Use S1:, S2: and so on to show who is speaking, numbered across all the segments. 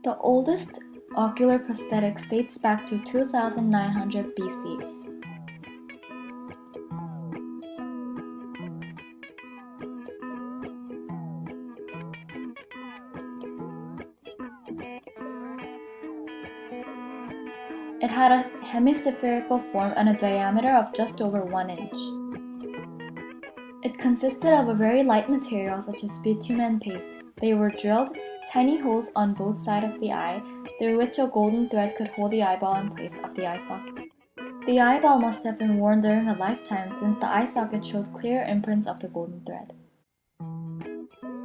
S1: The oldest ocular prosthetic dates back to 2900 BC. It had a hemispherical form and a diameter of just over 1 inch. It consisted of a very light material such as bitumen paste. They were drilled tiny holes on both sides of the eye, through which a golden thread could hold the eyeball in place of the eye socket. The eyeball must have been worn during a lifetime, since the eye socket showed clear imprints of the golden thread.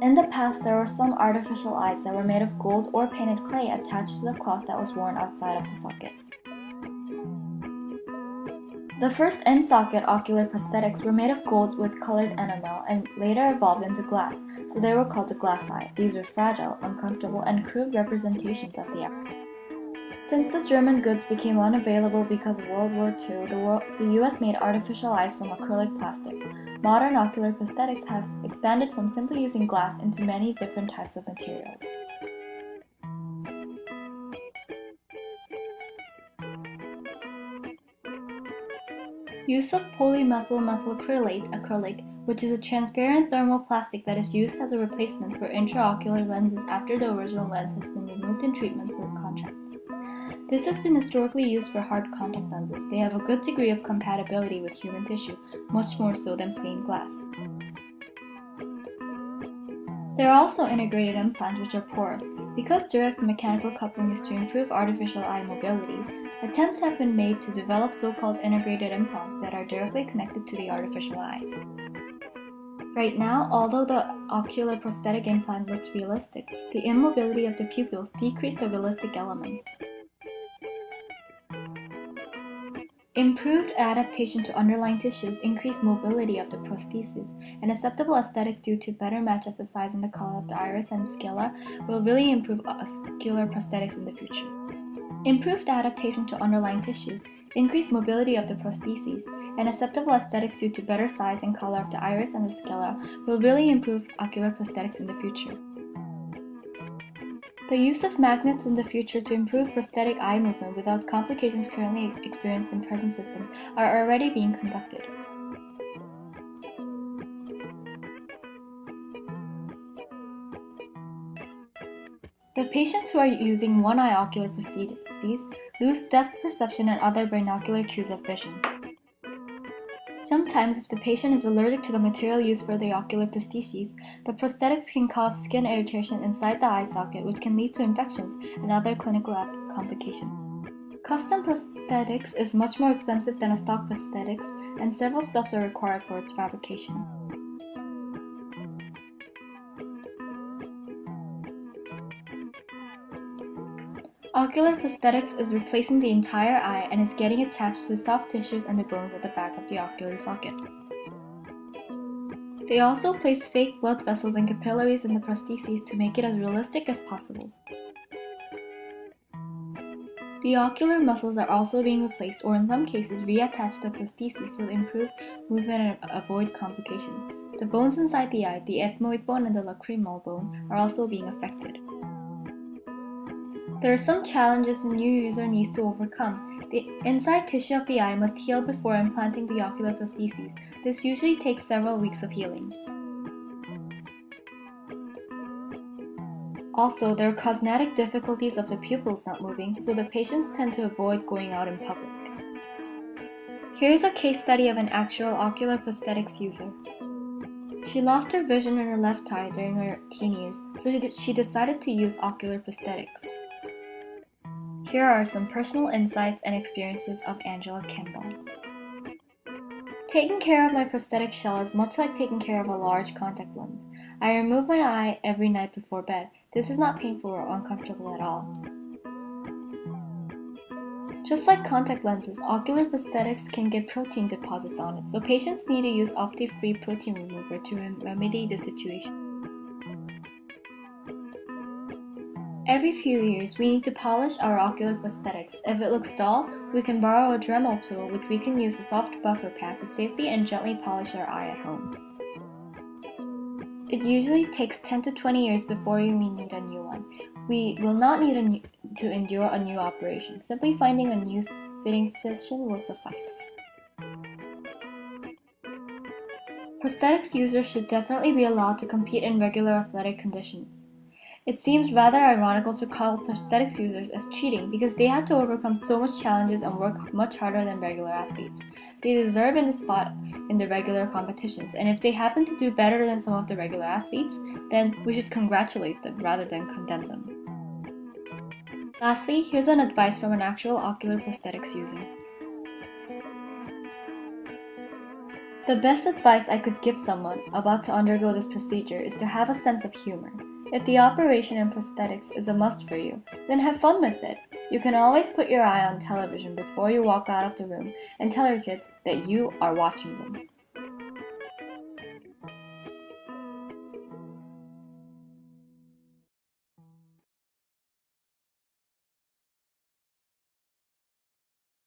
S1: In the past, there were some artificial eyes that were made of gold or painted clay attached to the cloth that was worn outside of the socket. The first in-socket ocular prosthetics were made of gold with colored enamel and later evolved into glass, so they were called the glass eye. These were fragile, uncomfortable, and crude representations of the eye. Since the German goods became unavailable because of World War II, the US made artificial eyes from acrylic plastic. Modern ocular prosthetics have expanded from simply using glass into many different types of materials. Use of polymethylmethacrylate acrylic, which is a transparent thermoplastic that is used as a replacement for intraocular lenses after the original lens has been removed in treatment for cataracts. This has been historically used for hard contact lenses. They have a good degree of compatibility with human tissue, much more so than plain glass. There are also integrated implants which are porous. Because direct mechanical coupling is to improve artificial eye mobility, attempts have been made to develop so-called integrated implants that are directly connected to the artificial eye. Right now, although the ocular prosthetic implant looks realistic, the immobility of the pupils decrease the realistic elements. Improved adaptation to underlying tissues increase mobility of the prosthesis, and acceptable aesthetics due to better match of the size and the color of the iris and sclera will really improve ocular prosthetics in the future. Improved adaptation to underlying tissues, increased mobility of the prostheses, and acceptable aesthetics due to better size and color of the iris and the sclera will really improve ocular prosthetics in the future. The use of magnets in the future to improve prosthetic eye movement without complications currently experienced in present system are already being conducted. The patients who are using one-eye ocular prostheses lose depth perception and other binocular cues of vision. Sometimes, if the patient is allergic to the material used for the ocular prostheses, the prosthetics can cause skin irritation inside the eye socket, which can lead to infections and other clinical complications. Custom prosthetics is much more expensive than a stock prosthetics, and several steps are required for its fabrication. Ocular prosthetics is replacing the entire eye and is getting attached to the soft tissues and the bones at the back of the ocular socket. They also place fake blood vessels and capillaries in the prostheses to make it as realistic as possible. The ocular muscles are also being replaced or in some cases reattached to the prostheses to improve movement and avoid complications. The bones inside the eye, the ethmoid bone and the lacrimal bone, are also being affected. There are some challenges the new user needs to overcome. The inside tissue of the eye must heal before implanting the ocular prostheses. This usually takes several weeks of healing. Also, there are cosmetic difficulties of the pupils not moving, so the patients tend to avoid going out in public. Here's a case study of an actual ocular prosthetics user. She lost her vision in her left eye during her teen years, so she decided to use ocular prosthetics. Here are some personal insights and experiences of Angela Kimball. Taking care of my prosthetic shell is much like taking care of a large contact lens. I remove my eye every night before bed. This is not painful or uncomfortable at all. Just like contact lenses, ocular prosthetics can get protein deposits on it, so patients need to use Opti-Free protein remover to remedy the situation. Every few years, we need to polish our ocular prosthetics. If it looks dull, we can borrow a Dremel tool, which we can use a soft buffer pad to safely and gently polish our eye at home. It usually takes 10 to 20 years before you may need a new one. We will not need to endure a new operation. Simply finding a new fitting session will suffice. Prosthetics users should definitely be allowed to compete in regular athletic conditions. It seems rather ironical to call prosthetics users as cheating because they have to overcome so much challenges and work much harder than regular athletes. They deserve in the spot in the regular competitions, and if they happen to do better than some of the regular athletes, then we should congratulate them rather than condemn them. Lastly, here's an advice from an actual ocular prosthetics user. The best advice I could give someone about to undergo this procedure is to have a sense of humor. If the operation in prosthetics is a must for you, then have fun with it. You can always put your eye on television before you walk out of the room and tell your kids that you are watching them.